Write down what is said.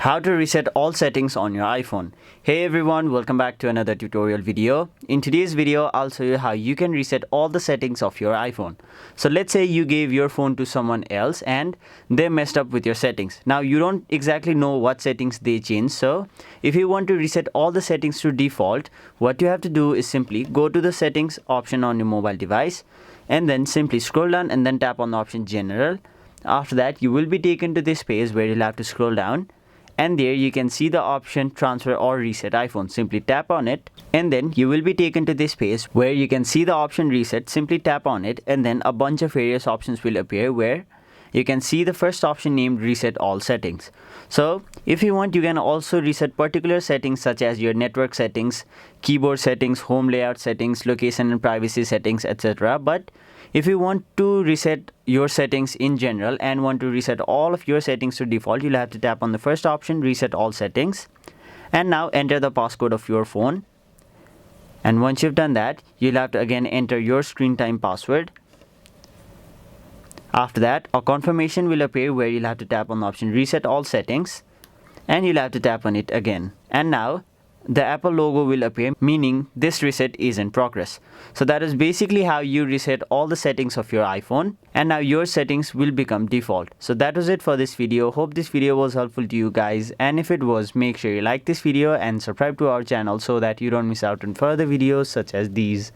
How to reset all settings on your iPhone. Hey everyone, welcome back to another tutorial video. In today's video, I'll show you how you can reset all the settings of your iPhone. So let's say you gave your phone to someone else and they messed up with your settings. Now you don't exactly know what settings they changed. So if you want to reset all the settings to default, what you have to do is simply go to the settings option on your mobile device and then simply scroll down and then tap on the option general. After that, you will be taken to this page where you'll have to scroll down. And there you can see the option transfer or reset iPhone. Simply tap on it and then you will be taken to this page where you can see the option reset. Simply tap on it and then a bunch of various options will appear where you can see the first option named reset all settings. So if you want, you can also reset particular settings such as your network settings, keyboard settings, home layout settings, location and privacy settings, etc. But if you want to reset your settings in general and want to reset all of your settings to default, you'll have to tap on the first option, reset all settings, and now enter the passcode of your phone. And once you've done that, you'll have to again enter your screen time password. After that, a confirmation will appear where you'll have to tap on the option reset all settings and you'll have to tap on it again. And now the Apple logo will appear, meaning this reset is in progress. So that is basically how you reset all the settings of your iPhone, and now your settings will become default. So that was it for this video. Hope this video was helpful to you guys, and if it was, make sure you like this video and subscribe to our channel so that you don't miss out on further videos such as these.